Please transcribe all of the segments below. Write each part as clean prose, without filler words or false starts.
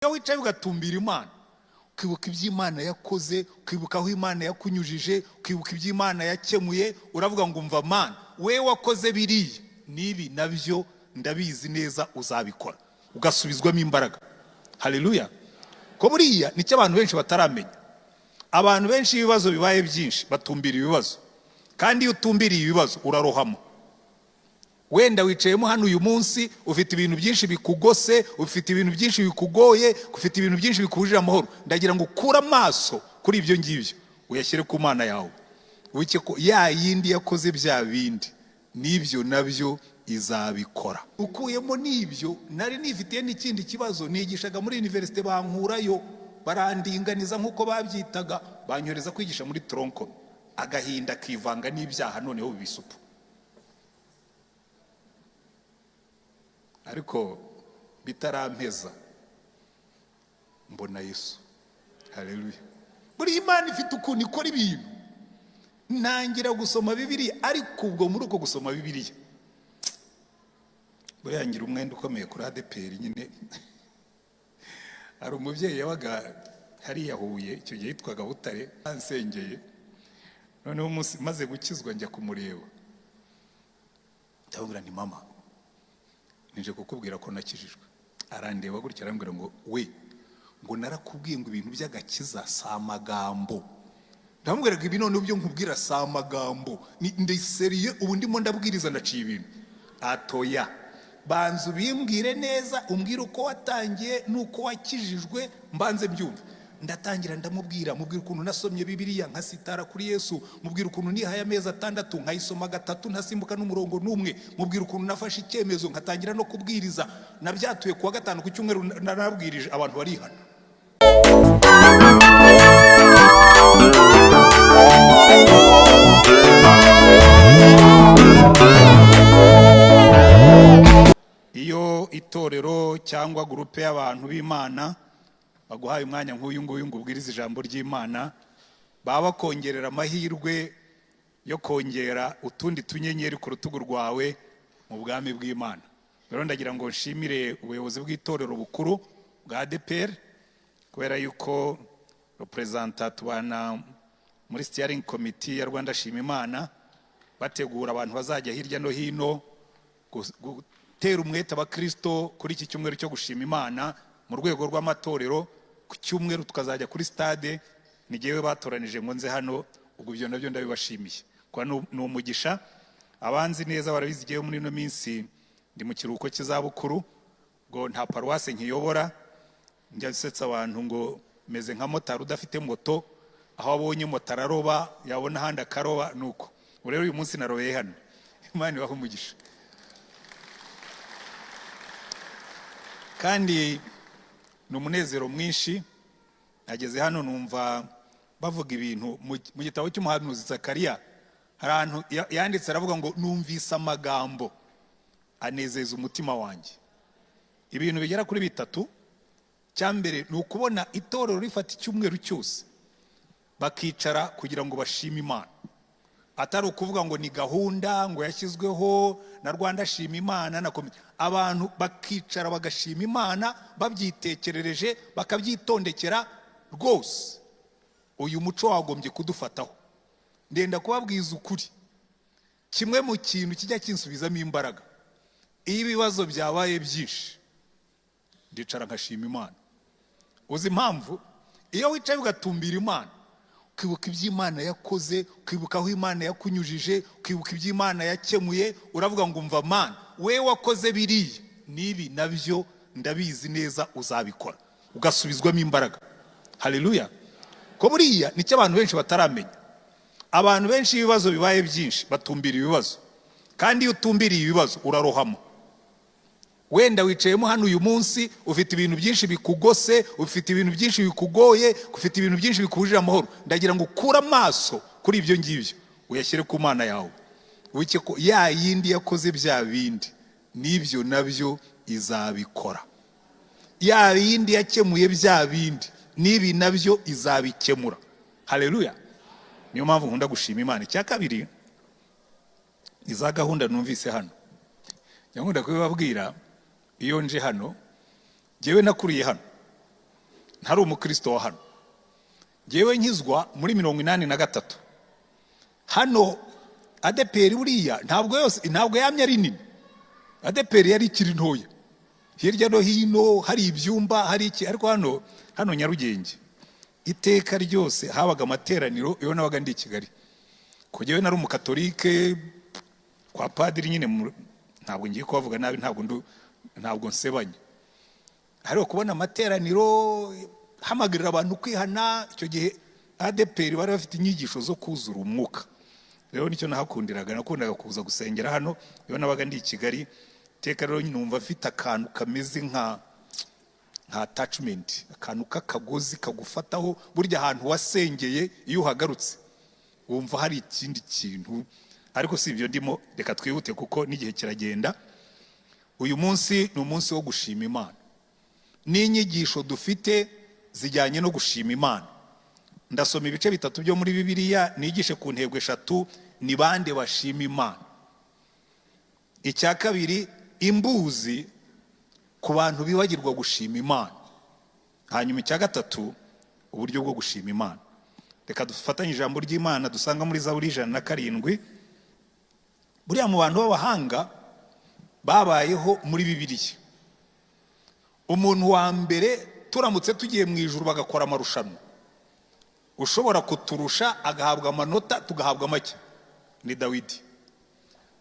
Iyo wicaye ugatumbira Imana, ukibuka iby'Imana yakoze, ukibuka aho Imana yakunyujije, ukibuka iby'Imana yakemuye, uravuga ngo umva Mana, we wakoze biriya nibi nabyo ndabizi neza uzabikora, ugasubizwamo imbaraga. Haleluya. Ko buriya nicyo abantu benshi bataramenya. Abantu benshi ibibazo bibaye byinshi batumbira ibibazo, kandi iyo utumbiriye ibibazo urarohama. Wenda wicayemo hano uyu munsi ufite ibintu byinshi bikugose, ufite ibintu byinshi bikugoye, ufite ibintu byinshi bikubujije amahoro. Ndagira ngo ukure amaso kuri ibyo ngibyo uyashyire ku Mana yawe, wibuke ko ya yindi yakoze bya bindi nibyo nabyo izabikora. Ukuyemo nibyo, nari nifitiye n'ikindi kibazo, nigishaga muri universite bankurayo, barandinganiza nkuko babyitaga, banyoreza kwigisha muri tronco, agahinda kivanga n'ibyaha noneho bibisupu. Ariko bitarampeza mbona Yesu. Haleluya. Buri Imana ifite ukuntu ikora ibintu. Ntangira gusoma Bibiliya, ariko ubwo muri uko gusoma Bibiliya boyangira umwenda ukomeye kuri ADPR nyine. Ari umubyeyi yabaga hari yahuye, icyo gihe yitwaga Butare, ansengeye. Noneho umunsi maze gukizwa njya kumureba, ndabwira nti mama, nije kukubwira ko nakijijwe. Arandeba gutya arambwira ngo we, ngo narakubwiye ngo ibintu by'agakiza si amagambo. Ndamubwira ngo ibi none byo nkubwira si amagambo, ndi seriye, ubu ndimo ndabwiriza ndaciye ibintu. Atoya, banza ubimbwire neza, umbwire uko watangiye nuko wakijijwe mbanze byumva. Ndatangira ndamubwira, mubwira ukuntu nasomye Bibiliya nkasitara kuri Yesu, mubwira ukuntu nihaye amezi 6 nkayisoma 3 ntasimbuka n'umurongo n'umwe, mubwira ukuntu nafashe icyemezo nkatangira no kubwiriza, nabyatuye kuwa 5 ku cyumweru narabwirije abantu barihana. Iyo itorero cyangwa gurupe y'abantu b'Imana baguhaye umwanya nk'uyu nguyu ngo ubwirize ijambo ry'Imana, baba kongerera amahirwe yo kongera utundi tunyenyeri ku rutugu rwawe mu bwami bw'Imana. Rero ndagira ngo nshimire ubuyobozi bw'itorero bukuru bwa ADPR, kubera yuko representa tubana muri steering committee ya Rwanda Shima Imana, bategura abantu bazajya hirya no hino gutera umwete abakristo kuri iki cyumweru cyo gushima Imana mu rwego rw'amatorero. Ku cyumweru tukazajya kuri stade, nigewe batoranije ngo nze hano, ubwo byo nabyo ndabibashimiye. Kwa ni umugisha, abanzi neza barabizi giye muri no minsi ndi mu kiruhuko cy'izabukuru, ngo nta paruwase nkiyobora, njya nsetsa abantu ngo meze nka motari udafite moto, aho abonye motari aroba yabona handi akaroba nuko. Rero uyu munsi narobeye hano, Imana ibahe umugisha. Kandi ni umunezero mwinshi, nageze hano numva bavuga ibintu mu gitabo cy'umuhanuzi Zakariya, hari ahantu yanditse aravuga ngo numvise amagambo anezeza umutima wanjye. Ibintu bigera kuri 3. Cyambere ni ukubona itorero rifata icyumweru cyose bakicara kugira ngo bashime Imana, atari ukuvuga ngo ni gahunda ngo yashyizweho na Rwanda Shima Imana na komite. Abantu bakicara bagashima Imana babyitekerereje, bakabyitondekera rwose. Uyu muco wagombye kudufataho. Ndenda kubabwiza ukuri, kimwe mu kintu kijya kinsubizamo imbaraga, iyo ibibazo byabaye byinshi ndicara nkashima Imana. Uzi impamvu? Iyo wicaye ugatumbira Imana, ukibuka iby'Imana yakoze, ukibuka aho Imana yakunyujije, ukibuka iby'Imana yakemuye, uravuga ngo umva Mana, we wakoze biriya nibi nabyo ndabizi neza uzabikora, ugasubizwamo imbaraga. Haleluya. Ko buriya nicyo abantu benshi bataramenya. Abantu benshi ibibazo bibaye byinshi batumbira ibibazo, kandi iyo utumbiriye ibibazo urarohama. Wenda wicayemo hano uyu munsi ufite ibintu byinshi bikugose, ufite ibintu byinshi bikugoye, ufite ibintu byinshi bikubujije amahoro. Ndagira ngo ukure amaso kuri ibyo ngibyo uyashyire ku Mana yawe, wibuke ko ya yindi yakoze bya bindi nibyo nabyo izabikora. Ya yindi yakemuye bya bindi nibi nabyo izabikemura. Haleluya. Niyo mpamvu nkunda gushima Imana. Icya kabiri, iza gahunda numvise hano, nkunda kubibabwira. Iyo nje hano, jewe nakuriye hano, ntari umukristo wa hano. Ngewe nkizwa muri 83 hano ADPR buriya ntabwo yamye ari nini. ADPR yari ikiri ntoya, hirya no hino hari ibyumba hari iki, ariko hano Nyarugenge iteka ryose habaga amateraniro. Iyo nabaga ndi i Kigali, ko ngewe nari umukatolike kwa padiri nyine, ntabwo ngiye kubavuga nabi, ntabwo nsebanye, ariko kubona amateraniro hamagarira abantu kwihana. Icyo gihe ADPR bari bafite inyigisho zo kuzura umwuka, rero nicyo nakundaga kuza gusengera hano. Iyo nabaga ndi i Kigali iteka rero numva afite akantu kameze nka attachment, akantu k'akagozi kagufataho. Burya ahantu wasengeye iyo uhagarutse wumva hari ikindi kintu, ariko si ibyo ndimo. Reka twihute kuko n'igihe kiragenda. Uyu munsi ni umunsi wo gushima Imana, n'inyigisho dufite zijyanye no gushima Imana. Ndasoma ibice 3 byo muri Bibiliya nigishe ku ntego 3. Ni bande bashima Imana? Icya kabiri, imbuzi ku bantu bibagirwa gushima Imana. Hanyuma icya gatatu, uburyo bwo gushima Imana. Reka dufatanye ijambo ry'Imana dusanga muri Zaburi 107. Buriya mu bantu b'abahanga babayeho muri Bibiliya, umuntu wa mbere turamutse tugiye mu ijuru bagakora amarushanwa, ushobora kuturusha agahabwa amanota tugahabwa make, ni Dawidi.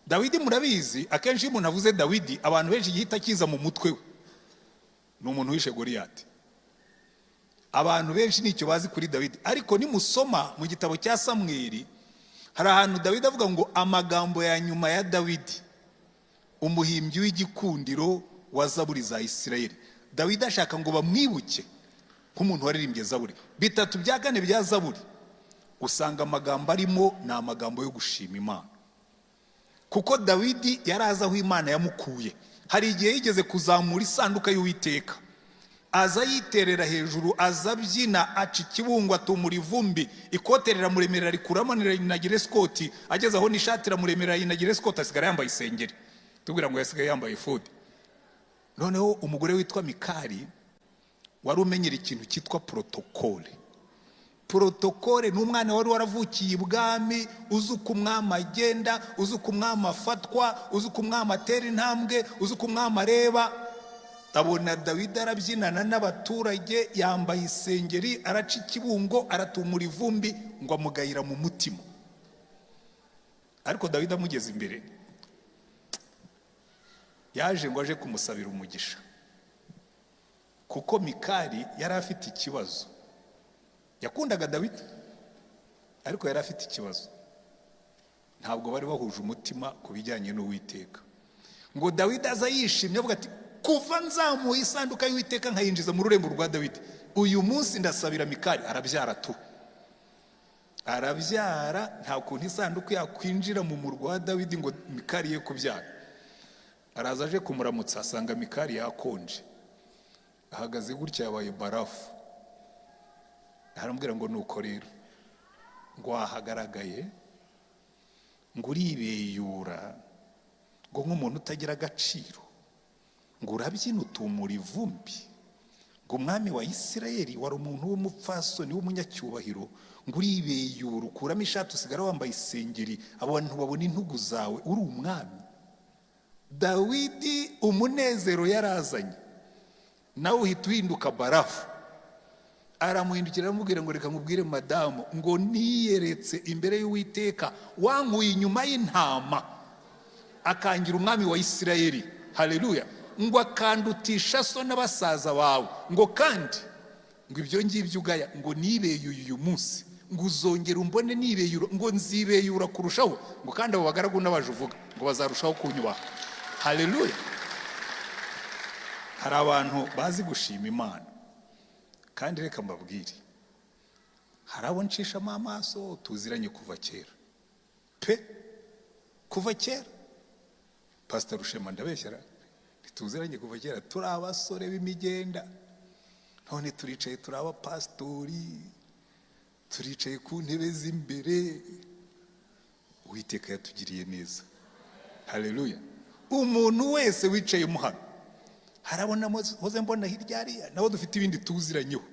Dawidi murabizi, akenshi iyo umuntu avuze Dawidi abantu benshi gihita kiza mu mutwe we ni umuntu wishe Goliyati. Abantu benshi nicyo bazi kuri Dawidi, ariko nimusoma mu gitabo cya Samweli hari ahantu Dawidi avuga ngo amagambo ya nyuma ya Dawidi, umuhimbyi w'igikundiro wa Zaburi za Isirayeli. Dawidi ashaka ngo bamwibuke nk'umuntu waririmbye Zaburi. 3/4 bya Zaburi usanga amagambo arimo ni amagambo yo gushima Imana, kuko Dawidi yari azi aho Imana yamukuye. Hari igihe yigeze kuzamura isanduka y'Uwiteka, aza yiterera hejuru, aza byina, aca ikibungo, atumura ivumbi, ikote riramuremerera rikuramo rinagira escoti, ageze aho n'ishati iramuremerera yinagira escoti, asigara yambaye isengeri, tubwira ngo yasigaye yambaye ifudi. Noneho umugore witwa Mikali wari umenyera ikintu cyitwa protokole. Protokole ni umwana wari waravukiye ibwami, uzi uko umwami agenda, uzi uko umwami afatwa, uzi uko umwami atera intambwe, uzi uko umwami areba. Abona Dawidi arabyinana n'abaturage, yambaye isengeri, araca ikibungo, aratumura ivumbi, ngo amugayira mu mutima. Ariko Dawidi amugeze imbere, yaje ngo aje kumusabira umugisha, kuko Mikali yari afite ikibazo. Yakundaga Dawidi ariko yari afite ikibazo, ntabwo bari bahuje umutima ku bijyanye n'Uwiteka. Ngo Dawidi aza yishimye avuga ati, kuva nzamuye isanduka y'Uwiteka nkayinjiza mu rurembo rwa Dawidi, uyu munsi ndasabira Mikali. Arabyara tu, arabyara. Nta kuntu isanduku yakwinjira mu murwa wa Dawidi ngo Mikali ye kubyara. Araza aje kumuramutsa, asanga Mikali yakonje, ahagaze gutya yabaye barafu. Aramubwira ngo nuko rero ngo wahagaragaye, ngo uribeyura, ngo nk'umuntu utagira agaciro, ngo urabyina utumura ivumbi, ngo umwami wa Isirayeli wari umuntu w'umupfasoni w'umunyacyubahiro, ngo uribeyura, ukuramo ishati usigara wambaye isengeri, abantu babona intugu zawe, uri umwami. Dawidi umunezero yarazanye nawe uhita uhinduka barafu. Aramuhindukira aramubwira ngo reka nkubwire madamu, ngo niyeretse imbere y'Uwiteka wankuye inyuma y'intama akangira umwami wa Isirayeli. Haleluya. Ngo akandutisha so n'abasaza bawe, ngo kandi ngo ibyo ngibyo ugaya, ngo nibeyuye uyu munsi, ngo uzongera umbone nibeyura, ngo nzibeyura kurushaho, ngo kandi abo bagaragu n'abaje uvuga ngo bazarushaho kunyubaha. Haleluya. Hari abantu bazi gushima Imana, kandi reka mbabwire, hari abo nshishamo amaso tuziranye kuva kera pe, kuva kera. Pastor Rushema ndabeshyara, tuziranye kuva kera, turi abasore b'imigenda, none turicaye, turi abapastori, turicaye ku ntebe z'imbere. Uwiteka yatugiriye neza. Haleluya. Umuntu wese wicaye mu hano, harabona hoze mbona hirya hariya, nabo dufite ibindi tuziranyeho,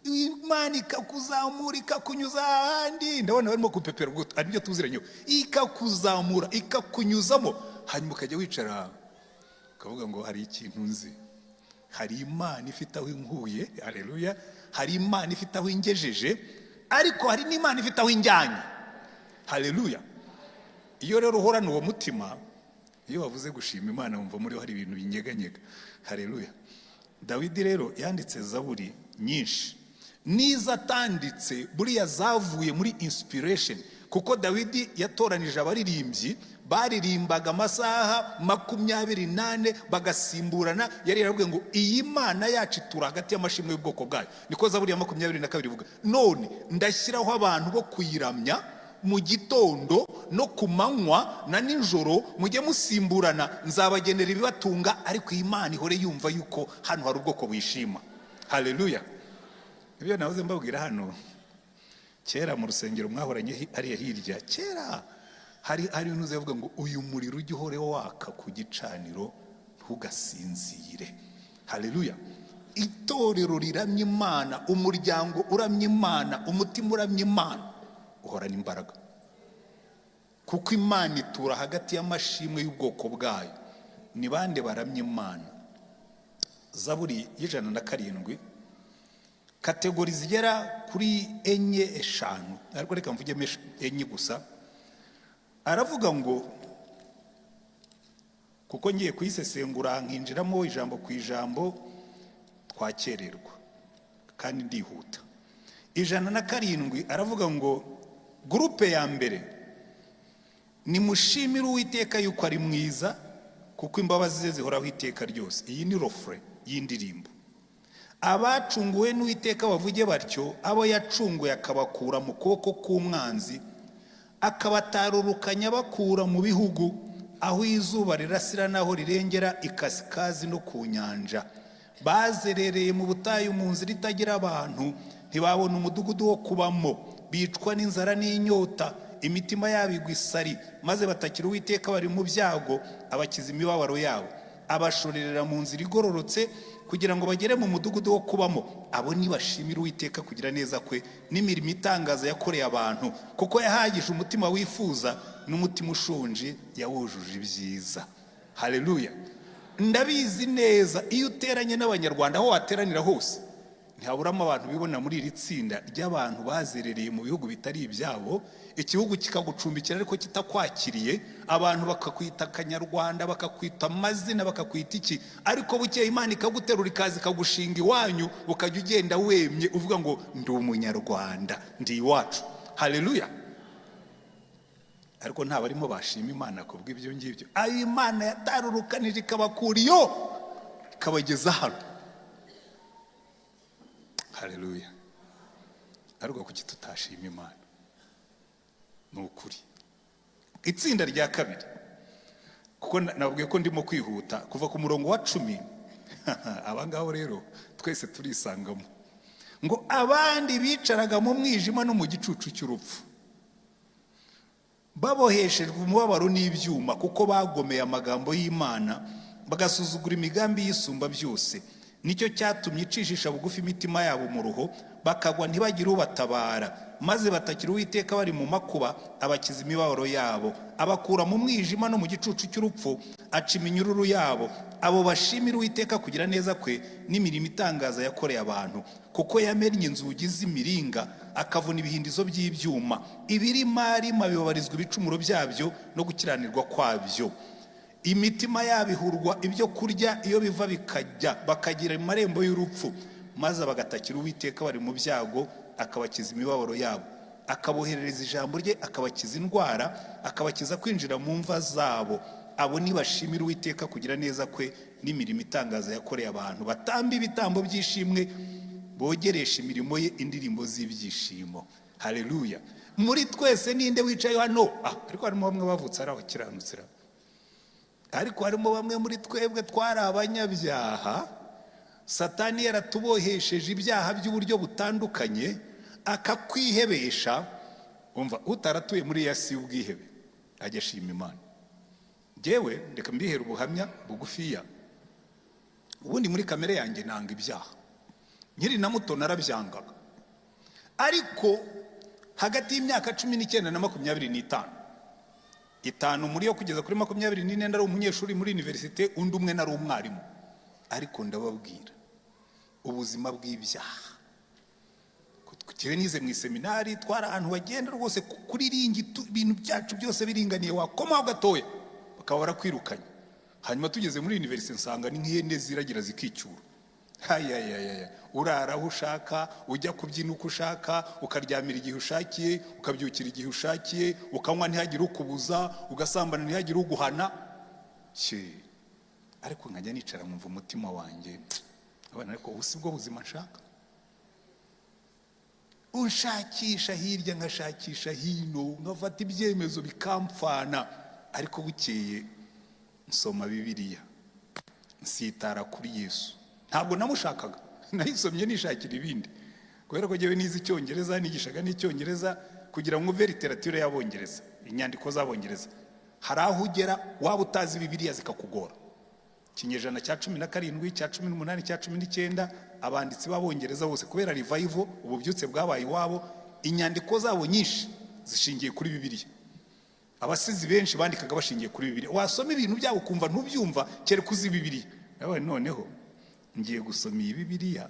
Imana ikakuzamura ikakunyuza ahandi. Ndabona barimo kupepera ubwo aribyo tuziranye. Ikakuzamura ikakunyuzamo, hanyuma ukajya wicara ukavuga ngo hari ikintu nzi. Hari Imana ifite aho inkuye, haleluya. Hari Imana ifite aho ingejeje, ariko hari n'Imana ifite aho injyanye, haleluya. Iyo rero uhorana uwo mutima, iyo wavuze gushima Imana wumva muri hari ibintu binyeganyega, haleluya. Dawidi rero yanditse zaburi nyinshi, niza atanditse buriya zavuye muri inspiration, kuko Dawidi yatoranije abaririmbyi baririmbaga amasaha 28 bagasimburana. Yari yaravuga ngo iyi Mana yacu tura hagati y'amashimwe y'ubwoko bwayo. Niko zaburi ya 22 ivuga. None ndashyiraho abantu bo kuyiramya mu gitondo no ku manywa na nijoro, mujye musimburana, nzabagenera ibibatunga, ariko Imana ihore yumva yuko hano hari ubwoko bwishima, haleluya. Ibyo nahoze mbabwira hano kera mu rusengero mwahoranye hariya hirya, kera hari unuze yavuga ngo uyu muriro ujye uhore waka ku gicaniro ntugasinzire, haleluya. Itorero riramya Imana, umuryango uramya Imana, umutima uramya Imana, uhorana imbaraga, kuko Imana itura hagati y'amashimwe y'ubwoko bwayo. Ni bande baramya Imana? Zaburi y'107, kategori zigera kuri 4-5, ariko reka mvuge 4 gusa. Aravuga ngo, kuko ngiye kuyisesengura nkinjiramo ijambo ku ijambo twakererwa kandi ndihuta. 107 aravuga ngo, gurupe ya mbere, nimushimire Uwiteka yuko ari mwiza, kuko imbabazi ze zihoraho iteka ryose. Iyi ni refrain y'indirimbo. Abacunguwe n'Uwiteka bavuge batyo, abo yacunguye akabakura mu kuboko k'umwanzi, akabatarurukanya bakura mu bihugu, aho izuba rirasira naho rirengera, ikasikazi no ku nyanja. Bazerereye mu butayu mu nzira itagira abantu, ntibabona umudugudu wo kubamo, bicwa n'inzara n'inyota, imitima yabo igwa isari, maze batakira Uwiteka bari mu byago, abakiza imibabaro yabo. Abashorerera mu nzira igororotse, kugira ngo bagere mu mudugudu wo kubamo. Abo nibashimira Uwiteka kugira neza kwe n'imirimo itangaza yakoreye abantu, kuko yahagije umutima wifuza n'umutima ushonje yawujuje ibyiza, haleluya. Ndabizi neza iyo uteranye n'abanyarwanda, aho wateranira hose ntihaburamo abantu bibona muri iri tsinda ry'abantu bazerereye mu bihugu bitari ibyabo, igihugu kikagucumbikira ariko kitakwakiriye, abantu bakakwita Kanyarwanda, bakakwita amazina, bakakwita iki, ariko bukeye Imana ikaguterura ikaza ikagushinga iwanyu, ukajya ugenda wemye uvuga ngo ndi umunyarwanda, ndi iwacu, haleluya. Ariko nta barimo bashima Imana kubw'ibyo ngibyo. Ayo Imana yatarurukanije ikabakura iyo ikabageza hano, haleluya. Ariko kuki tutashima Imana? Ni ukuri. Itsinda rya kabiri, kuko nabwiye ko ndimo kwihuta, kuva ku murongo wa 10 abangaho rero twese turisangamo. Ngo abandi bicaraga mu mwijima no mu gicucu cy'urupfu, baboheshejwe umubabaro n'ibyuma, kuko bagomeye amagambo y'Imana, bagasuzugura imigambi y'isumba byose. Nicyo cyatumye icishisha bugufi imitima yabo mu ruho, bakagwa ntibagire ubatabara, maze batakira Uwiteka bari mu makuba, abakiza imibabaro yabo. Abakura mu mwijima no mu gicucu cy'urupfu, aca iminyururu yabo. Abo bashimira Uwiteka kugira neza kwe n'imirimo itangaza yakoreye abantu, kuko yamennye inzugi z'imiringa, akavuna ibihindizo by'ibyuma. Ibirimarima bibabarizwa ibicumuro byabyo no gukiranirwa kwabyo. Imitima yabo ihurwa ibyo kurya iyo biva bikajya, bakagira amarembo y'urupfu, maze bagatakira Uwiteka bari mu byago, akabakiza imibabaro yabo. Akaboherereza ijambo rye, akabakiza indwara, akabakiza kwinjira mu mva zabo. Abo nibashimira Uwiteka kugira neza kwe n'imirimo itangaza yakoreye abantu, batamba ibitambo by'ishimwe, bogeresha imirimo ye indirimbo z'ibyishimo, haleluya. Muri twese ninde wicaye hano? Ariko harimo bamwe bavutse ari abakiranukira, ariko harimo bamwe muri twebwe twari abanyabyaha. Satani yaratubohesheje ibyaha by'uburyo butandukanye, akakwihebesha. Umva, utaratuye muri yasi y'ubwihebe ajya ashima Imana. Jewe ndeka mbihera ubuhamya bugufiya. Ubundi muri kamere yanjye nanga ibyaha, nkiri na muto narabyangaga. ariko hagati y'imyaka 19 na 25, itanu muri yo kugeza kuri 24 nari umunyeshuri muri universite, undi umwe nari umwarimu. Ariko ndababwira ubuzima bw'ibyaha, kugira nize mu seminari, twara ahantu bagenda rwose kuri ringi, ibintu byacu byose biringaniye, wakoma gatoya bakaba barakwirukanye. Hanyuma tugeze muri universite nsanga ni nk'ihene ziragira zikicyura. Urara aho ushaka, ujya kubyina uko ushaka, ukaryamira igihe ushakiye, ukabyukira igihe ushakiye, ukanywa ntihagire ukubuza, ugasambana ntihagire uguhana. Ariko nkajya nicara nkumva umutima wanjye, abana, ariko ubu si bwo buzima nshaka. Unshakisha hirya nkashakisha hino, nkafata ibyemezo bikampfana. Ariko bukeye nsoma Bibiliya, nsitara kuri Yesu. Ntabwo namushakaga, nahisomye nishakira ibindi, kubera ko jyewe nize Icyongereza, nigishaga n'Icyongereza kugira ngo mve literature y'Abongereza, inyandiko z'Abongereza. Hari aho ugera waba utazi Bibiliya zikakugora. Kinyejana cya 17, cya 18, cya 19, abanditsi b'Abongereza bose kubera revival, ububyutse bwabaye iwabo, inyandiko zabo nyinshi zishingiye kuri Bibiliya. Abasizi benshi bandikaga bashingiye kuri Bibiliya. Wasoma ibintu byabo kumva ntubyumva kere kuzi Bibiliya. Nawe noneho ngiye gusoma iyi Bibiliya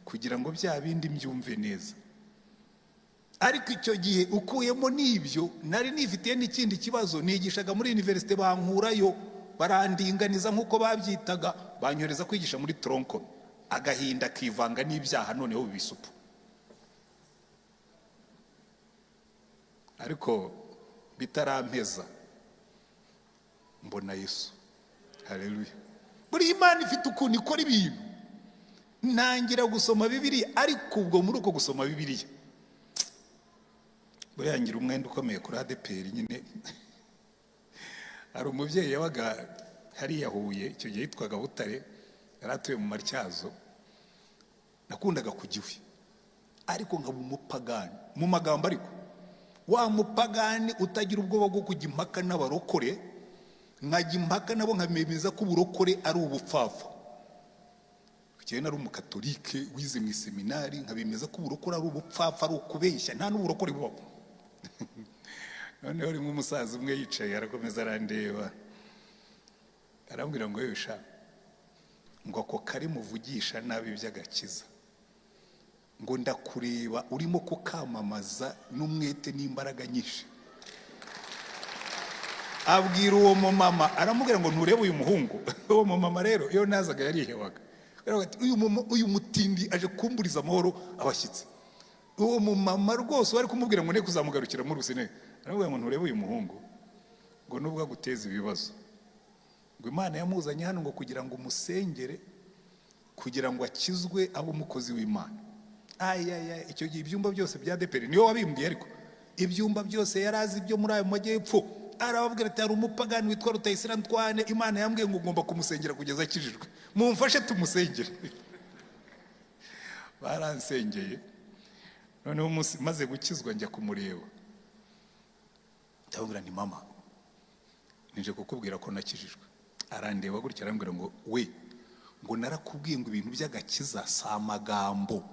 kugira ngo bya bindi mbyumve neza. Ariko icyo gihe ukuyemo n'ibyo, nari nifitiye n'ikindi kibazo. Nigishaga muri universite, bankurayo barandinganiza nk'uko babyitaga, banyoreza kwigisha muri tronco. Agahinda kivanga n'ibyaha, noneho bibisupu. Ariko bitarampeza mbona Yesu. Haleluya. Buri Imana ifite ukuntu ikora ibintu. Ntangira gusoma Bibiliya, ariko ubwo muri uko gusoma Bibiliya buriya ngira umwenda ukomeye kuri ADPR nyine. Hari umubyeyi yabaga hariya Huye, icyo gihe yitwaga Butare, yaratuye mu Matyazo. Nakundaga kujyiwe, ariko nkaba umupagani mu magambo. Ariko wa mupagani utagira ubwoba bwo kujya impaka n'abarokore, nkajya impaka nabo nkamemeza ko uburokore ari ubupfafa. Kuko nari umukatolike wize mu seminari, nkabemeza ko uburokore ari ubupfafa, ari ukubeshya, nta n'uburokore bubaho. Noneho rimwe umusaza umwe yicaye arakomeza arandeba, arambwira ngo yewe sha, ngo ako kari muvugisha nabi by'agakiza, ngo ndakureba urimo kukamamaza n'umwete n'imbaraga nyinshi. Abwira uwo mumama, aramubwira ngo nturebe uyu muhungu. Uwo mumama rero iyo nazaga yarihewaga, uyu mutindi aje kumburiza amahoro abashyitsi. Uwo mumama rwose wari kumubwira ngo ne kuzamugarukira mu rusine, aramubwira ngo nturebe uyu muhungu, ngo nubwo aguteza ibibazo, ngo Imana yamuzanye hano ngo kugira ngo umusengere, kugira ngo akizwe abo umukozi w'Imana. Icyo gihe ibyumba byose bya ADPR niyo wabimbwiye, ariko ibyumba byose yarazi ibyo muri ayo majyepfo. Arababwira ati hari umupagani witwa Rutayisira Ntwane, Imana yambwiye ngo ugomba kumusengera kugeza akijijwe, mumfashe tumusengere. Baransengeye. Noneho maze gukizwa njya kumureba, ndababwira nti mama, nije kukubwira ko nakijijwe. Arandeba gutya arambwira ngo we, ngo narakubwiye ngo ibintu by'agakiza si amagambo.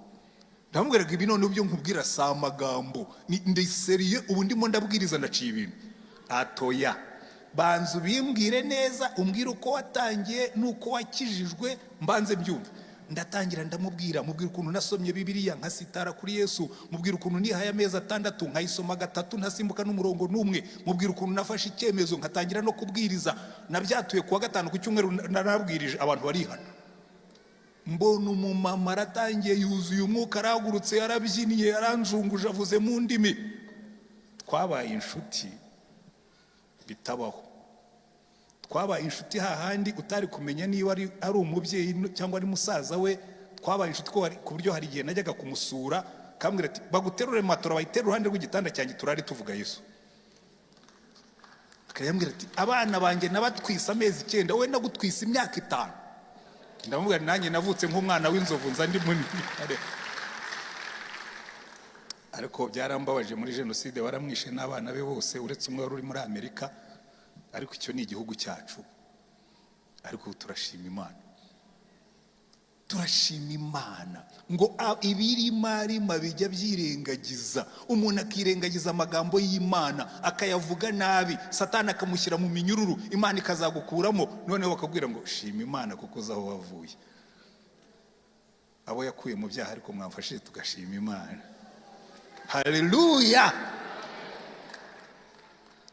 Ndamubwira ngo ibi none byo nkubwira si amagambo, ndiseriye, ubu ndimo ndabwiriza ndaciye ibintu. Atoya, banza ubimbwire neza, umbwire uko watangiye nuko wakijijwe, mbanze mbyumva. Ndatangira ndamubwira, mubwira ukuntu nasomye Bibiliya nkasitara kuri Yesu, mubwira ukuntu nihaye amezi 6 nkayisoma 3 ntasimbuka n'umurongo n'umwe, mubwira ukuntu nafashe icyemezo nkatangira no kubwiriza. Nabyatuye kuwa 5 ku cyumweru narabwirije abantu barihana. Mbona umumama aratangiye yuzuye umwuka, aragurutse, yarabyiniye, yaranjunguje, avuze mu ndimi. Twabaye inshuti bitabaho. Twabaye inshuti hahandi utari kumenya niba ari umubyeyi cyangwa ari musaza we. Twabaye inshuti ku buryo hari igihe najyaga kumusura, kambwira ati baguterure matora bayitera uruhande rw'igitanda cyanjye turari tuvuga Yesu. Akayambwira ati abana banjye nabatwisa amezi 9, wowe nagutwisa imyaka 5. Ndamubwira nanjye navutse nk'umwana w'inzovu nza ndi munini. Ariko byarambabaje, muri jenoside baramwishe n'abana be bose uretse umwe wari uri muri Amerika. Ariko icyo ni igihugu cyacu, ariko turashima Imana. turashima Imana ngo ibirima bijya byirengagiza, umuntu akirengagiza amagambo y'Imana akayavuga nabi, Satani akamushyira mu minyururu, Imana ikazagukuramo, noneho bakabwira ngo shima Imana kuko uzi aho wavuye. Abo yakuye mu byaha ariko mwamfashije tugashima Imana. Haleluya!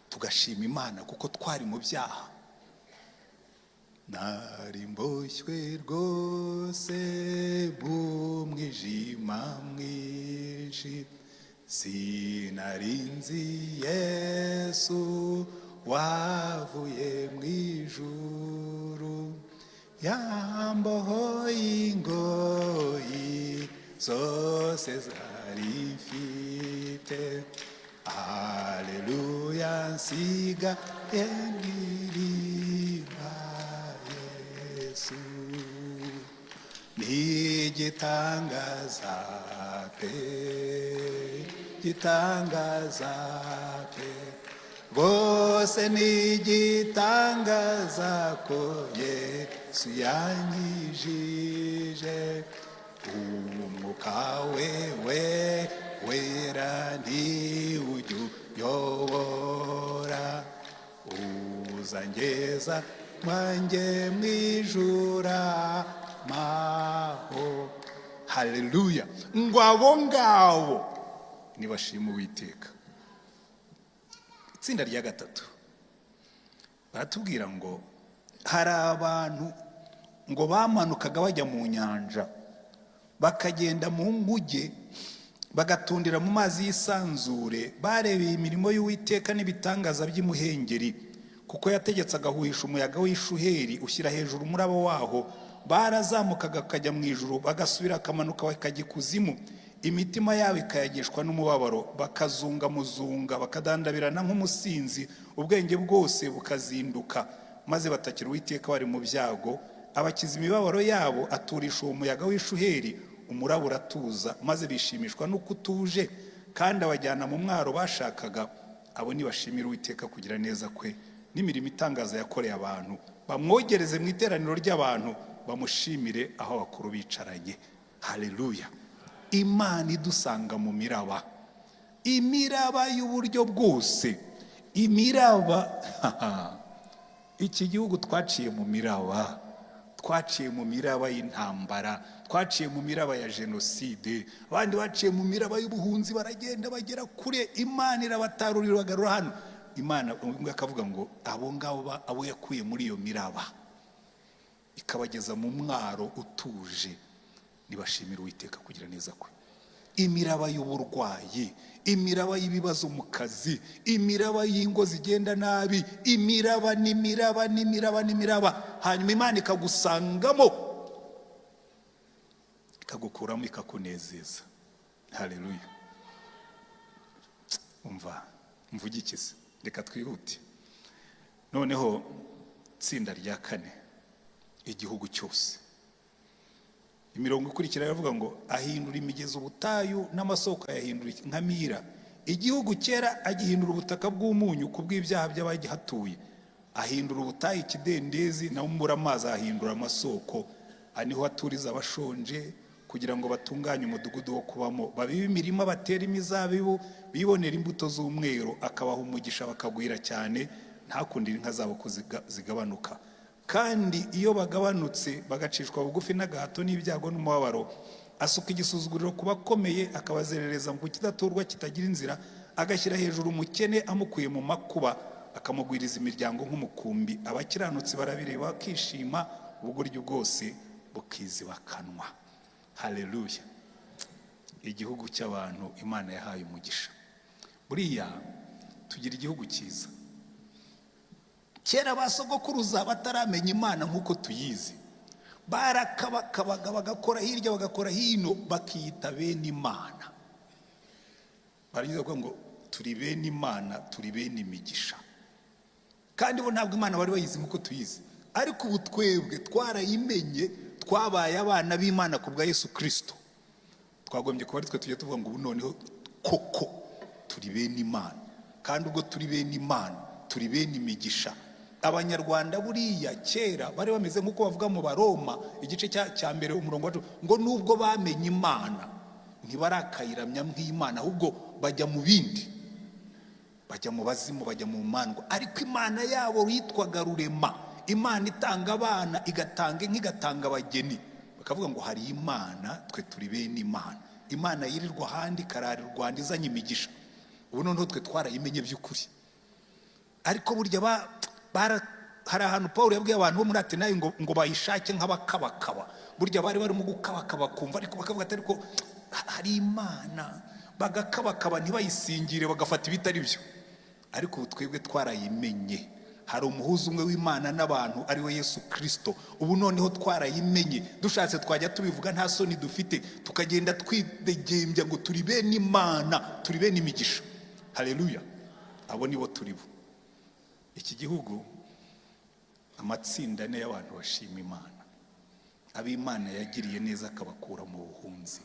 Tugashima Imana kuko twari mu byaha. Nari mboshywe rwose mu mwijima mwinshi, sinarinzi Yesu wavuye mu ijuru, yambohoye ingoyi zose zari mfite. Haleluya, nsigaye ndirimba Yesu. Ni igitangaza pe, igitangaza pe, rwose ni igitangaza ko Yesu yanyijije. Umwuka wewe wera ntiwujya uyobora, uzangeza mwanjye mwijura maho. Haleluya! Ngo abo ngabo nibashima Uwiteka. Itsinda rya gatatu baratubwira ngo hari abantu ngo bamanukaga bajya mu nyanja, bakagenda mu nguge, bagatundira mu mazi y'isanzure, barebeye imirimo y'Uwiteka n'ibitangaza by'imuhengeri, kuko yategetse agahuhisha umuyaga w'ishuheri ushyira hejuru umurabo waho. Barazamukaga bakajya mu ijuru, bagasubira akamanuka bakajya ikuzimu, imitima yabo ikayagishwa n'umubabaro, bakazunga muzunga, bakadandabirana nk'umusinzi, ubwenge bwose bukazinduka, maze batakira Uwiteka bari mu byago. Abakiza imibabaro yabo, aturisha uwo muyaga w'ishuheri, umurabo uratuza, maze bishimishwa n'uko utuje, kandi abajyana mu mwaro bashakaga. Abo nibashimira Uwiteka kugira neza kwe n'imirimo itangaza yakoreye abantu, bamwogereze mu iteraniro ry'abantu, bamushimire aho abakuru bicaranye. Haleluya! Imana idusanga mu miraba, imiraba y'uburyo bwose, imiraba iki gihugu twaciye mu miraba, twaciye mu miraba y'intambara, twaciye mu miraba ya jenoside, abandi baciye mu miraba y'ubuhunzi, baragenda bagera kure, Imana irabatarurira bagarura hano. Imana akavuga ngo abo ngabo abo yakuye muri iyo miraba ikabageza mu mwaro utuje, nibashimira Uwiteka kugira neza kwe. Imiraba y'uburwayi, imiraba y'ibibazo mu kazi, imiraba y'ingo zigenda nabi, imiraba n'imiraba n'imiraba n'imiraba, hanyuma Imana ikagusangamo, ikagukuramo, ikakunezeza. Haleluya! Mvugikize, reka twihute. Noneho tsinda rya kane, igihugu cyose. Imirongo ikurikira iravuga ngo ahindura imigezi ubutayu n'amasoko ayahindura nkamira. Igihugu cyera agihindura ubutaka bw'umunyu kubw'ibyaha by'abagihatuye. Ahindura ubutayu ikidendezi, na mbura amazi ahindura amasoko. Aniho aturiza abashonje kugira ngo batunganye umudugudu wo kubamo. Babibe imirima, batera imizabibu, bibonera imbuto z'umweru, akabaha umugisha bakagwira cyane, ntakundire inka zabo ko zigabanuka. Kandi iyo bagabanutse bagacishwa bugufi n'agahato n'ibyago n'umubabaro, asuka igisuzuguriro ku bakomeye, akabazerereza mu kidaturwa kitagira inzira, agashyira hejuru umukene amukuye mu makuba, akamugwiriza imiryango nk'umukumbi. Abakiranutsi barabireba bakishima, ubugoryi bwose bukizibakanwa. Haleluya! Igihugu cy'abantu Imana yahaye umugisha. Buriya tugira igihugu cyiza. Kera basogokuruza bataramenya Imana nk'uko tuyizi, barakabakabaga bagakora hirya bagakora hino, bakiyita bene Imana. Baragize kuvuga ngo turi bene Imana, turi bene imigisha. Kandi bo ntabwo Imana bari bayizi nk'uko tuyizi, ariko ubu twebwe twarayimenye, twabaye abana b'Imana ku bwa YESU Christo. Twagombye kuba ari twe tujye tuvuga ngo ubu noneho koko turi bene Imana. Kandi ubwo turi bene Imana, turi bene imigisha. abanyarwanda buriya kera bari bameze nk'uko bavuga mu Baroma igice cya mbere umurongo wacu ngo nubwo bamenye Imana ntibarakayiramya nk'Imana, ahubwo bajya mu bindi, bajya mu bazimu, bajya mu mandwa. Ariko Imana yabo yitwaga Rurema, Imana itanga abana, igatanga inka, igatanga abageni. Bakavuga ngo hari Imana, twe turi bene Imana. Imana yirirwa ahandi karari Rwanda izanye imigisha. Ubu noneho twe twarayimenye by'ukuri. Ariko burya hari ahantu Paulo yabwiye abantu bo muri Atenayi ngo bayishake nk'abakabakaba. Burya bari barimo gukabakaba kumva, ariko bakavuga ati ariko hari Imana, bagakabakaba ntibayisingire, bagafata ibitari byo. Ariko twebwe twarayimenye. Hari umuhuza umwe w'Imana n'abantu ari we YESU Christo. Ubu noneho twarayimenye, dushatse twajya tubivuga nta soni dufite, tukagenda twidegembya ngo turi bene Imana, turi bene imigisha. Haleluya. Abo nibo turibo. Iki gihugu amatsinda ne y'abantu bashima Imana. Ab'Imana yagiriye neza akabakura mu buhunzi,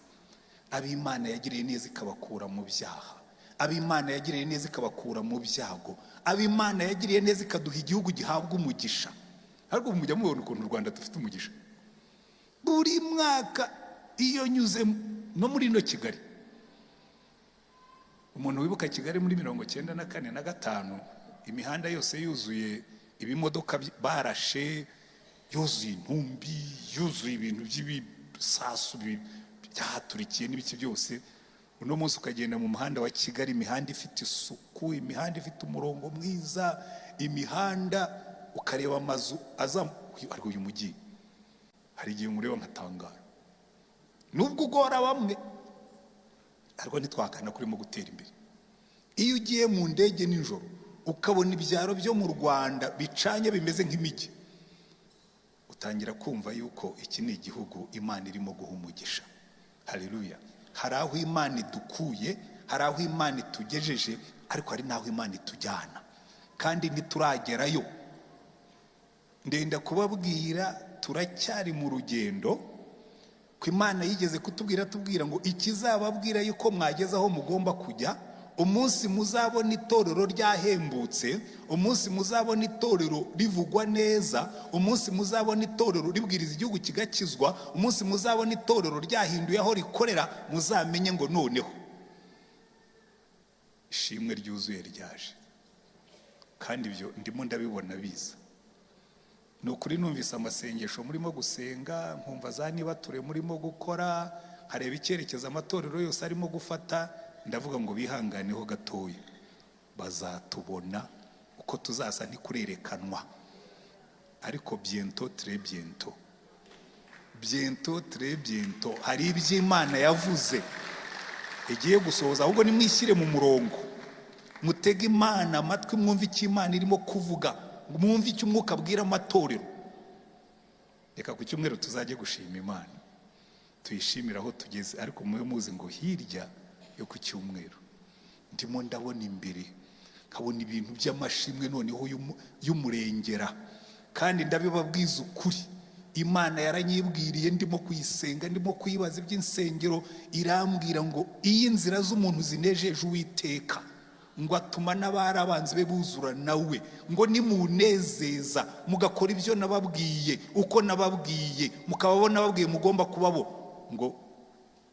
ab'Imana yagiriye neza ikabakura mu byaha, ab'Imana yagiriye neza ikabakura mu byago, ab'Imana yagiriye neza ikaduha igihugu gihabwa umugisha. Ariko mujya mubona ukuntu u Rwanda dufite umugisha. Buri mwaka iyo nyuze no muri ino Kigali, umuntu wibuka Kigali muri 1994 na 5, imihanda yose yuzuye ibimodoka barashe, yuzuye intumbi, yuzuye ibintu by'ibisasu byaturikiye n'ibiki byose. Uno munsi ukagenda mu muhanda wa Kigali, imihanda ifite isuku, imihanda ifite umurongo mwiza, imihanda ukareba amazu ariko uyu mujyi hari igihe umureba nkatangara. Nubwo ugora bamwe, ariko ntitwakana kurimo gutera imbere. Iyo ugiye mu ndege nijoro ukabona ibyaro byo mu Rwanda bicanye bimeze nk'imijyi, utangira kumva yuko iki ni igihugu Imana irimo guha umugisha. Haleluya. Hari aho Imana idukuye, hari aho Imana itugejeje, ariko hari n'aho Imana itujyana, kandi ntituragerayo. Ndenda kubabwira turacyari mu rugendo, ko Imana yigeze kutubwira ngo ikizababwira yuko mwageze aho mugomba kujya, umunsi muzabona itorero ryahembutse, umunsi muzabona itorero rivugwa neza, umunsi muzabona itorero ribwiriza igihugu kigakizwa, umunsi muzabona itorero ryahinduye aho rikorera, muzamenye ngo noneho ishimwe ryuzuye ryaje. Kandi ibyo ndimo ndabibona biza. Ni ukuri numvise amasengesho murimo gusenga, nkumva za niba ture murimo gukora, hareba icyerekezo amatorero yose arimo gufata. Ndavuga ngo bihanganeho gatoya, bazatubona uko tuzasa ntikurerekanwa. Ariko bientôt, très bientôt, bientôt, très bientôt, hari iby'Imana yavuze igiye gusohoza. Ahubwo nimwishyire mu murongo, mutege Imana amatwi, mwumve icyo Imana irimo kuvuga, mwumve icyo umwuka abwira amatorero. Reka ku cyumweru tuzajye gushima Imana, tuyishimira aho tugeze. Ariko mwe muzi ngo hirya yo ku cyumweru ndimo ndabona imbere, nkabona ibintu by'amashimwe noneho y'umurengera. Kandi ndabibabwiza ukuri, Imana yaranyibwiriye ndimo kuyisenga, ndimo kuyibaza iby'insengero, irambwira ngo iyi nzira z'umuntu zinejeje Uwiteka, ngo atuma n'abarabanzi be buzura nawe, ngo nimunezeza mugakora ibyo nababwiye, uko nababwiye, mukababona babwiye mugomba kubabo, ngo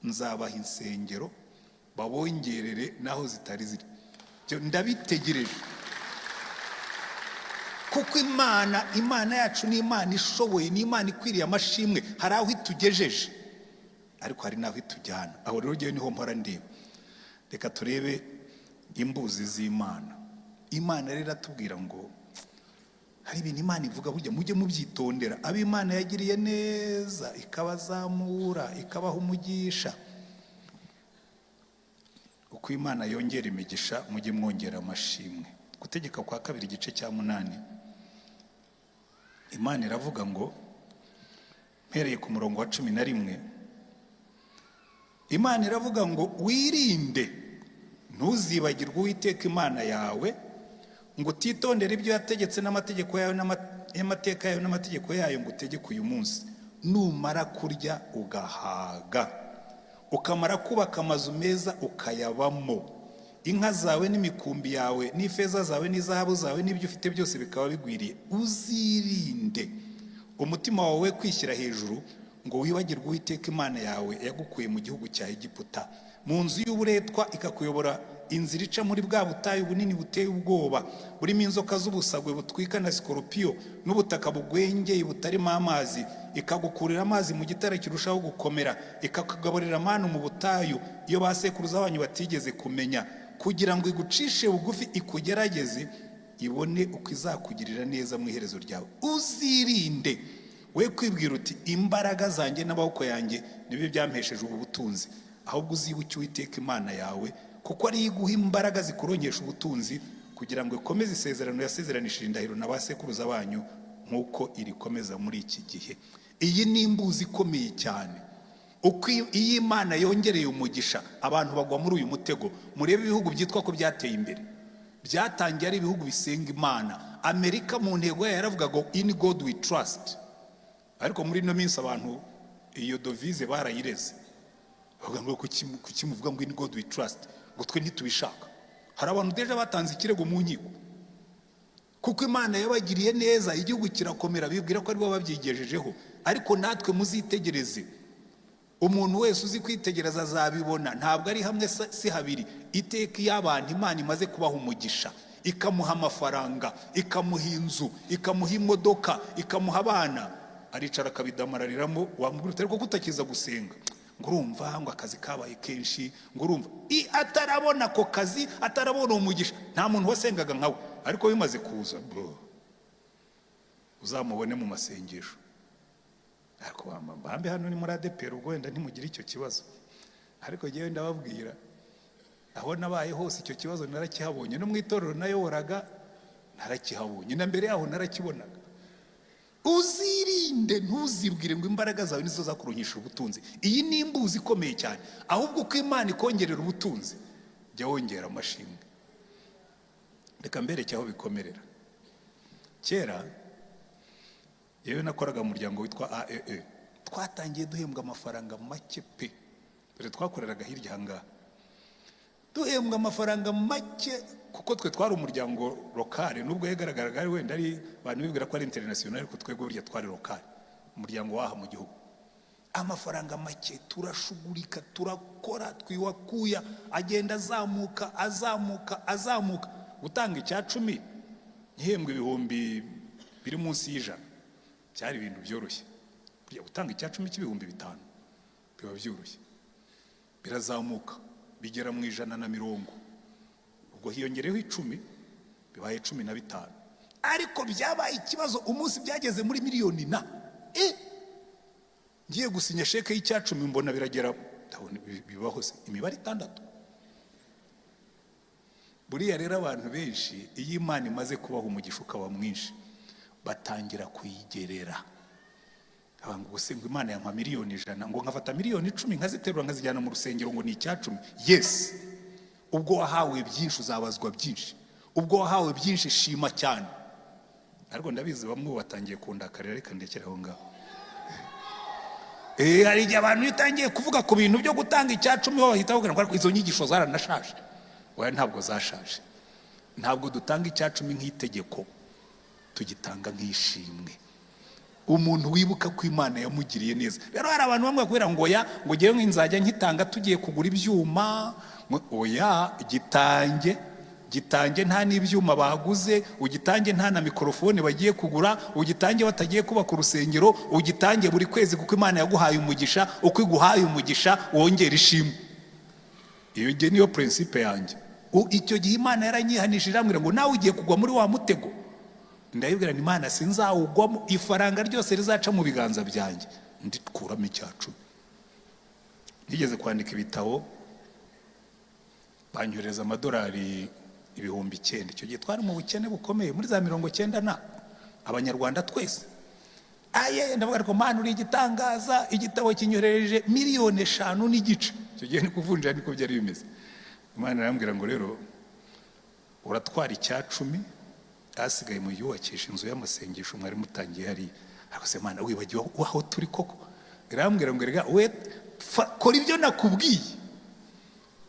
nzabaha insengero babongerere naho zitari ziri. Ndabitegereje, kuko Imana yacu ni Imana ishoboye, ni Imana ikwiriye amashimwe. Hari aho itugejeje, ariko hari n'aho itujyana. Aho rero ngewe niho mpora ndeba. Reka turebe imbuzi z'Imana. Imana rero atubwira ngo hari ibintu Imana ivuga, burya mujye mubyitondera. Ab'Imana yagiriye neza ikabazamura, ikabaha umugisha. Uko Imana yongera imigisha, mujye mwongera amashimwe. Gutegeka kwa 2 igice cya 8, Imana iravuga ngo, mpereye ku murongo wa 11, Imana iravuga ngo wirinde ntuzibagirwe Uwiteka Imana yawe, ngo utitondere ibyo yategetse n'amategeko yayo n'amateka yayo n'amategeko yayo ngo utegeke uyu munsi. Numara kurya ugahaga, ukamara kubaka amazu meza ukayabamo, inka zawe n'imikumbi yawe n'ifeza zawe n'izahabu zawe n'ibyo ufite byose bikaba bigwiriye. Uzirinde umutima wawe kwishyira hejuru ngo wibagirwe Uwiteka Imana yawe yagukuye mu gihugu cya Egiputa, mu nzu y'uburetwa ikakuyobora inzira ica muri bwa butayu bunini buteye ubwoba, burimo inzoka z'ubusagwe butwika na sikoropiyo n'ubutaka bugwengeye butarimo amazi, ikagukurira amazi mu gitare kirushaho gukomera, ikakugaburira manu mu butayu iyo basekuruza banyu batigeze kumenya, kugira ngo igucishe bugufi ikugerageze ibone uko izakugirira neza mu iherezo ryawe. Uzirinde we kwibwira uti imbaraga zanjye n'amaboko yanjye nibyo byampesheje ubu butunzi, ahubwo uzibuke Uwiteka Imana yawe, kuko ari iguha imbaraga zikuronkesha ubutunzi, kugira ngo ikomeze isezerano yasezeranishije indahiro na basekuruza banyu nk'uko irikomeza muri iki gihe. Iyi ni imbuzi ikomeye cyane. Uko iyi Imana yongereye umugisha, abantu bagwa muri uyu mutego. Murebe ibihugu byitwa ko byateye imbere, byatangiye ari ibihugu bisenga Imana. Amerika mu ntego yayo yaravuga ngo in God we trust, ariko muri ino minsi abantu iyo dovize barayireze, bavuga ngo kuki muvuga ngo in God we trust, ngo twe ntitubishaka. Hari abantu deje batanze ikirego mu nkiko kuko Imana yabagiriye neza, igihugu kirakomera, bibwira ko ari bo babyigejejeho. Ariko natwe muzitegereze, umuntu wese uzi kwitegereza azabibona. Ntabwo ari hamwe si habiri. Iteka iyo abantu Imana imaze kubaha umugisha, ikamuha amafaranga, ikamuha inzu, ikamuha imodoka, ikamuha abana, aricara akabidamarariramo. Wamubwira utari ko kutakiza gusenga, ngo urumva ngo akazi kabaye kenshi, ngo urumva atarabona ako kazi, atarabona umugisha. Nta muntu wasengaga nkawe, ariko bimaze kuza uzamubone mu masengesho. Ariko bambe hano ni muri ADPR, ubwo wenda ntimugire icyo kibazo, ariko ngewe ndababwira aho nabaye hose icyo kibazo narakihabonye. No mu itorero nayoboraga narakihabonye, na mbere yaho narakibonaga. Uzirinde, ntuzibwire ngo imbaraga zawe nizo zakuronkesha ubutunzi. Iyi ni imbuzi ikomeye cyane. Ahubwo uko Imana ikongerera ubutunzi, jya wongera amashimwe. Reka mbereke aho bikomerera. Kera yewe nakoraga mu muryango witwa AEE, twatangiye duhembwa amafaranga make pe. Dore twakoreraga hirya hangaha, duhembwa amafaranga make kuko twe twari umuryango lokale. Nubwo yagaragaraga ari wenda ari abantu bibwira ko ari international, ariko twebwe burya twari lokale, umuryango waha mu gihugu. Amafaranga make, turashugurika, turakora, twiwakuya, agenda azamuka. Gutanga icya 10 ihembwa ibihumbi biri munsi y'ijana cyari ibintu byoroshye. Burya gutanga icya 10 cy'ibihumbi 5 biba byoroshye. Birazamuka bigera mu 150, ubwo hiyongereho 10 bibaye 15. Ariko byabaye ikibazo umunsi byageze muri miliyoni na ngiye gusinya sheke y'icya 10 mbona biragera, ndabona bibaho se imibare 6. Buriya rero abantu benshi iyo Imana imaze kubaha umugisha ukaba mwinshi, batangira kuyigerera. Abantu ngo ngo Imana yampa miliyoni 100, ngo nkafata miliyoni 10 nkaziterura nkazijyana mu rusengero ngo ni icya 10. Yes, ubwo wahawe byinshi uzabazwa byinshi, ubwo wahawe byinshi shima cyane. Ariko ndabizi bamwe batangiye kundakarira, reka ndekera aho ngaho. Hari igihe abantu utangiye kuvuga ku bintu byo gutanga icya 10 bahita bavuga ngo izo nyigisho zaranashaje. Oya, ntabwo zashaje. Ntabwo dutanga icya 10 nk'itegeko, tugitanga nk'ishimwe. Umuntu wibuka ko Imana yamugiriye neza. Rero hari abantu bamwe bakubwira ngo oya, ngo ngewe nzajya nkitanga tugiye kugura ibyuma. Oya, gitange nta n'ibyuma baguze, ugitange nta na mikrofone bagiye kugura, ugitange batagiye kubaka urusengero, ugitange buri kwezi kuko Imana yaguhaye umugisha. Uko iguhaye umugisha wongera ishimwe. Iyo nge niyo principe yanjye. Icyo gihe Imana yaranyihanishije amwira ngo nawe ugiye kugwa muri wa mutego. Ndayibwira ni Imana sinzawugwamo, ifaranga ryose rizaca mu biganza byanjye ndikuramo icya 10. Nigeze kwandika ibitabo, banyohereza amadolari ibihumbi 9. Icyo gihe twari mu bukene bukomeye muri za 90 na abanyarwanda twese. Ndavuga ko Mana uri igitangaza, igitabo kinyohereje miliyoni 5 n'igice. Icyo gihe ni kuvunja niko byari bimeze. Imana arambwira ngo rero uratwara icya 10, asigaye mu yubakisha inzu y'amasengesho mwari mutangiye hari. Ariko se Mana wibagiwe aho turi koko? Irambwira ngo rega we kora ibyo nakubwiye,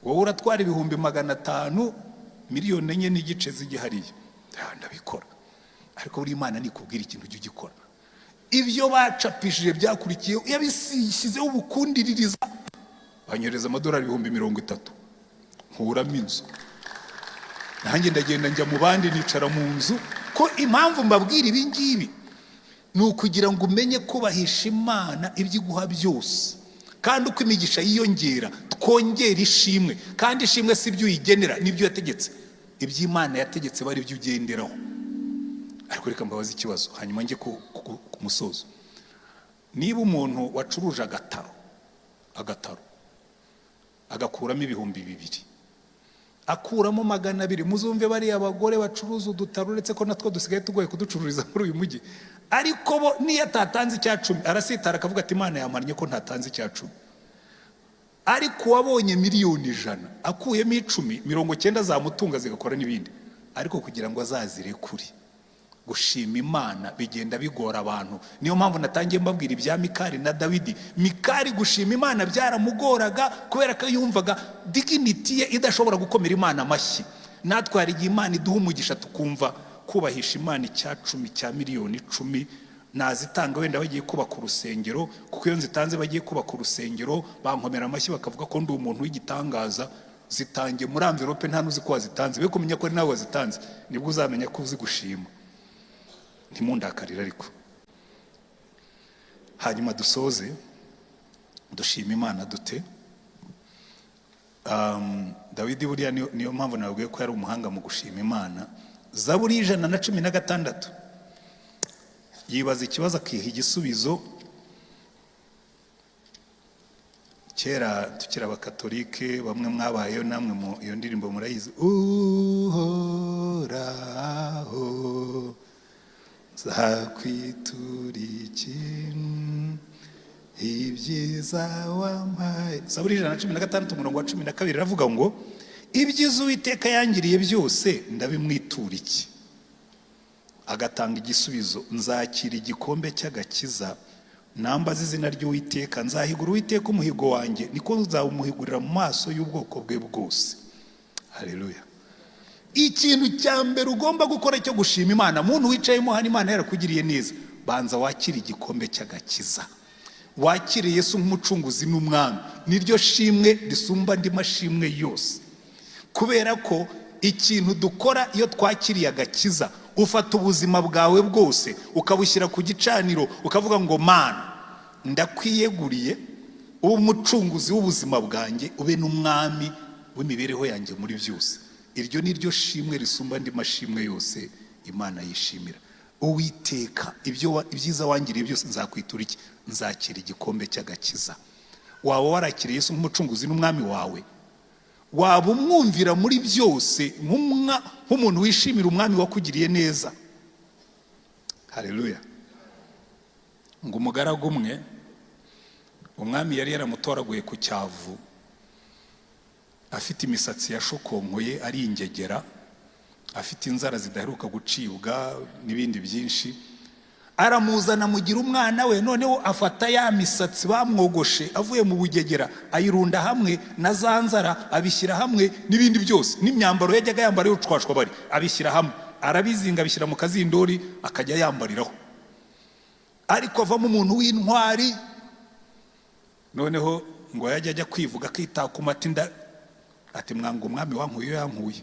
wowe uratwara 500,000 miliyoni enye n'igice z'igihariye. Ndabikora. Ariko buri Imana nikubwira ikintu ujye ugikora. Ibyo bacapishije byakurikiye yabisize ubukundiririza, banyoreza amadolari 30,000 nkuramo inzu. Nanjye ndagenda njya mu bandi nicara mu nzu. Ko impamvu mbabwira ibi ngibi ni ukugira ngo umenye kubahisha Imana ibyo iguha byose, kandi uko imigisha yiyongera twongera ishimwe, kandi ishimwe si ibyo uyigenera, nibyo yategetse. Iby'Imana yategetse bari ibyo ugenderaho. Ariko reka mbabaza ikibazo hanyuma njye ku musozo. Niba umuntu wacuruje agataro agakuramo 2,000, akuramo 200, muzumve bari abagore bacuruza udutaro, uretse ko natwo dusigaye tugoye kuducururiza muri uyu mujyi. Ariko bo niyo atatanze icya 10 arasitara akavuga ati Imana yamaranye ko ntatanze icya 10. Ariko wabonye miliyoni 100 akuyemo 10, 90 zamutunga zigakora n'ibindi. Ariko kugira ngo azazire kuri gushima Imana bigenda bigora abantu. Niyo mpamvu natangiye mbabwira ibya Mikali na Dawidi. Mikali gushima Imana byaramugoraga kubera ko yumvaga dignity ye idashobora gukomera Imana amashyi. Natwe hari igihe Imana iduha umugisha tukumva kubahisha Imana icya 10 cya miliyoni 10 nazitanga wenda bagiye kubaka urusengero, kuko iyo nzitanze bagiye kubaka urusengero bankomera amashyi bakavuga ko ndi umuntu w'igitangaza. Zitangiye muri envelope nta nuzi ko wazitanze, we kumenya ko ari nawe wazitanze nibwo uzamenya ko uzi gushima. Ntimundakarira ariko. Hanyuma dusoze dushima Imana dute. Dawidi buriya niyo mpamvu nabwiye ko yari umuhanga mu gushima Imana. Zaburi 116 yibaza ikibazo akiha igisubizo. Kera tukira abakatolike bamwe mwabayeho namwe mu iyo ndirimbo murayizi. Uhoraho zakwituriki ibyiza wampaye. Zaburi 116 umurongo wa 12 iravuga ngo ibyiza Uwiteka yangiriye byose ndabimwitura iki. Agatanga igisubizo, nzakira igikombe cy'agakiza nambaza izina ry'Uwiteka, nzahigura Uwiteka umuhigo wanjye, niko nzawumuhigurira mu maso y'ubwoko bwe bwose. Haleluya. Ikintu cya mbere ugomba gukora cyo gushima Imana, muntu wicayemo hano Imana yarakugiriye neza, banza wakira igikombe cy'agakiza, wakire Yesu nk'umucunguzi n'umwami. Niryo shimwe risumba andi mashimwe yose, kubera ko ikintu dukora iyo twakiriye agakiza, ufata ubuzima bwawe bwose ukabushyira ku gicaniro ukavuga ngo Mana ndakwiyeguriye ube umucunguzi w'ubuzima bwanjye, ube n'umwami w'imibereho yanjye muri byose. Iryo niryo shimwe risumba andi mashimwe yose Imana yishimira. Uwiteka ibyiza wangiriye byose nzakwitura iki, nzakira igikombe cy'agakiza. Waba warakiriye Yesu nk'umucunguzi n'umwami wawe, waba umwumvira muri byose nk'umuntu wishimira umwami wakugiriye neza. Haleluya. Ngo umugaragu umwe umwami yari yaramutoraguye ku cyavu, afite imisatsi yashokonkoye ari ingegera, afite inzara zidaheruka gucibwa n'ibindi byinshi. Aramuzana mugira umwana we, noneho afata ya misatsi bamwogoshe avuye mu bugegera ayirunda hamwe na za nzara abishyira hamwe n'ibindi byose, n'imyambaro yajyaga yambara y'ucwashwa bari abishyira hamwe, arabizinga abishyira mu kazindori akajya yambariraho. Ariko avamo umuntu w'intwari. Noneho ngo yajya kwivuga akitakuma ati mwanga umwami wankuye yankuye.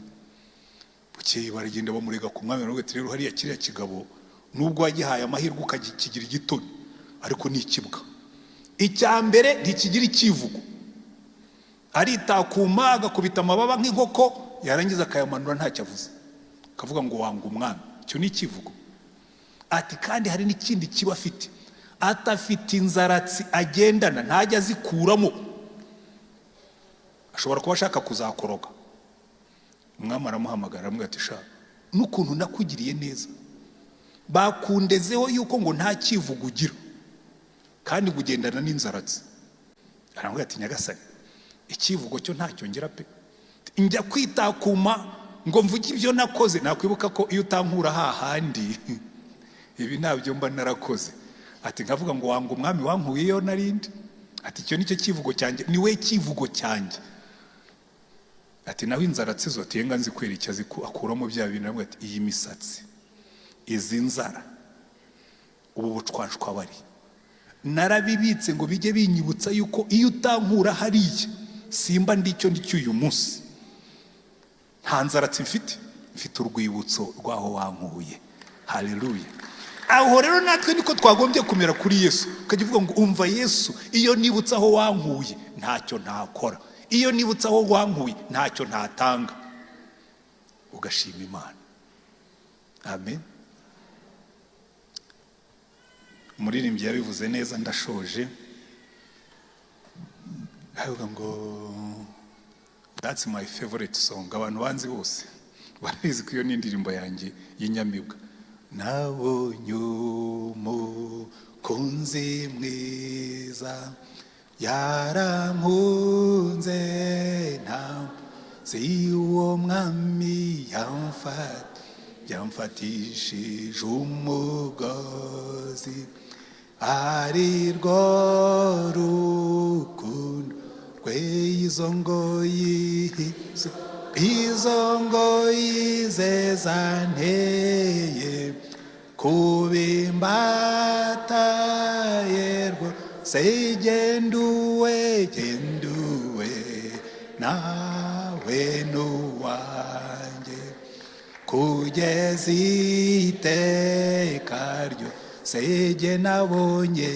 Bukeye baragenda bamurega ku mwami, nubwo rero hariya kiriya kigabo nubwo wagihaye amahirwe ukakigira igitoni, ariko ni ikibwa. Icya mbere ntikigira ikivugo, aritakuma agakubita amababa nk'inkoko, yarangiza akayamanura ntacyo avuze, akavuga ngo wanga umwami. Icyo ni ikivugo. Ati kandi hari n'ikindi kiba afite, atafite inzaratsi agendana ntajya azikuramo, ashobora kuba ashaka kuzakoroga. Umwami aramuhamagara aramubwira ati sha n'ukuntu nakugiriye neza, bakundezeho yuko ngo nta kivugo ugira kandi gugendana n'inzaratsi. Aramubwira ati nyagasani ikivugo cyo ntacyo ngira pe, njya kwitakuma ngo mvuge ibyo nakoze. Nakwibuka ko iyo utankura hahandi ibi ntabyo mba narakoze. Ati nkavuga ngo wanga umwami wankuyeyo narindi. Ati icyo nicyo kivugo cyanjye, niwe kivugo cyanjye. ati naho inzaratsi zo tiyenga nzi kwerekeza akuramo bya bintu avuga ati iyi misatsi izi nzara ubu bucwanshwa bari narabibitse ngo bijye binyibutsa yuko iyo utankura hariya simba ndicyo uyu munsi. Nta nzaratsi mfite urwibutso rwaho wankuye. Haleluya. Aho rero natwe niko twagombye kumera kuri Yesu, ukagivuga ngo umva Yesu, iyo nibutsa aho wankuye ntacyo ntakora, iyo nibutsa aho wankuye ntacyo ntatanga, ugashima Imana. Amen. Umuririmbyi yabivuze neza, ndashoje. Avuga ngo that's my favorite song. Abantu banzi bose barabizi ko iyo ni indirimbo yanjye y'inyamibwa. Nabonye umukunzi mwiza yarankunze, ntazi uwo mwami yamfatishije umugozi, ari rwo rukundo rwe, izo ngoyi ze zanteye kubimbataye rwose, genduwe nawe nuwanjye kugeza iteka ryose, jye nabonye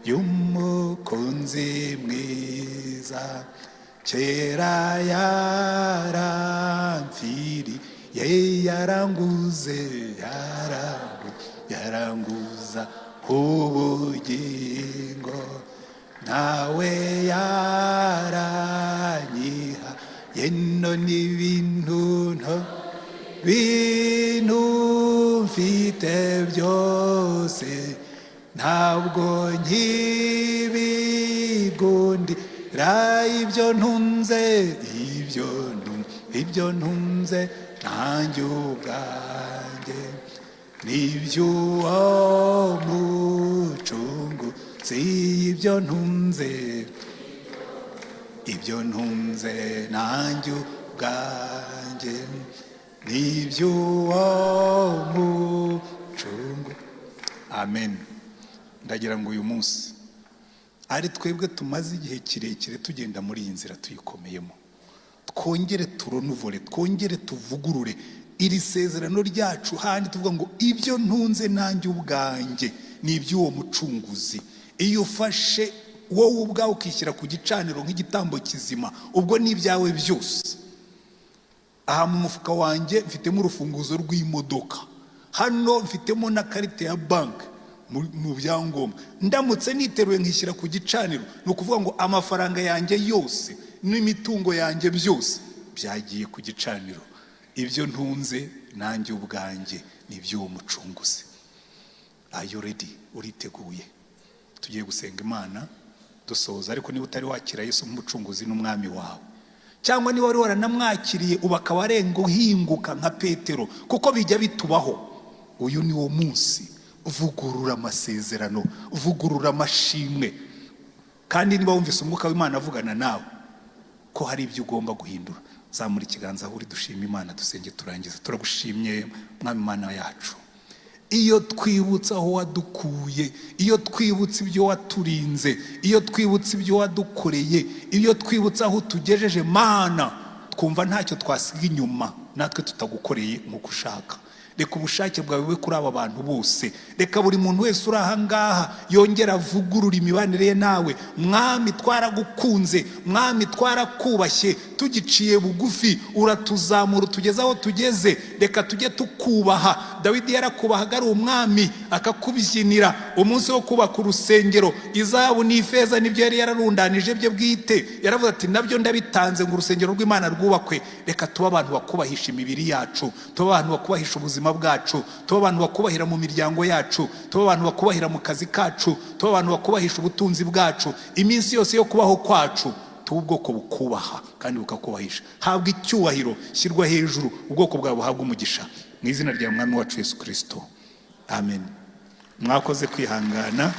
y'umukunzi mwiza, kera yaramfiriye, yaranguza ubugingo, nawe yaranyiha yeno n'ibintu mfite byose, ntabwo nkibigundira ibyo ntunze nanjye ubwanjye, n'iby'uwo mucunguzi, ibyo ntunze nanjye ubwanjye, n'iby'uwo mucunguzi. Amen. Ndagira ngo uyu munsi ari twebwe tumaze igihe kirekire tugenda muri iyi nzira tuyikomeyemo, twongere turonuvure, twongere tuvugurure iri sezerano ryacu, handi tuvuga ngo ibyo ntunze nanjye ubwanjye ni iby'uwo mucunguzi. Iyo ufashe wowe ubwawe ukishyira ku gicaniro nk'igitambo kizima, ubwo ni ibyawe byose. Aha mu mufuka wanjye mfitemo urufunguzo rw'imodoka, hano mfitemo na karite ya banki mu byangombwa. Ndamutse niteruye nkishyira ku gicaniro, ni ukuvuga ngo amafaranga yanjye yose n'imitungo yanjye byose byagiye ku gicaniro. Ibyo ntunze nanjye ubwanjye ni iby'uwo mucunguzi. Are you ready? Uriteguye? Tugiye gusenga Imana dusoza. Ariko niba utari wakira Yesu nk'umucunguzi n'umwami wawe, cyangwa niba wari waranamwakiriye ubakaba arenga uhinguka nka Petero, kuko bijya bitubaho, uyu ni wo munsi. Vugurura amasezerano, vugurura amashimwe. Kandi niba wumvise umwuka w'Imana avugana nawe ko hari ibyo ugomba guhindura, zamura ikiganza aho uri, dushima Imana, dusenge turangiza. Turagushimye Mwami Imana yacu, iyo twibutsa aho wadukuye, iyo twibutsa ibyo waturinze, iyo twibutsa ibyo wadukoreye, iyo twibutsa aho tugejeje Mana, twumva ntacyo twasiga inyuma natwe tutagukoreye nk'uko ushaka. Reka ubushake bwawe bube kuri aba bantu bose. Reka buri muntu wese uri aha ngaha yongera avugurura imibanire ye nawe. Mwami, twaragukunze, Mwami, twarakubashye, tugiciye bugufi, uratuzamura tugeze aho tugeze. Reka tujye tukubaha. Dawidi yarakubahaga ari umwami, akakubyinira. Umunsi wo kubaka urusengero, izahabu n'ifeza nibyo yari yararundanije bye bwite, yaravuze ati nabyo ndabitanze ngo urusengero rw'Imana rwubakwe. Reka tuba abantu bakubahisha imibiri yacu, tuba abantu bakubahisha ubuzima bwacu, tuba abantu bakubahira mu miryango yacu, tuba abantu bakubahira mu kazi kacu, tuba abantu bakubahisha ubutunzi bwacu. Iminsi yose yo kubaho kwacu tuba ubwoko bukubaha kandi bukakubahisha. Habwa icyubahiro, shyirwa hejuru, ubwoko bwawe buhabwa umugisha, mu izina rya Mwami wacu Yesu Kristo. Amen. Mwakoze kwihangana.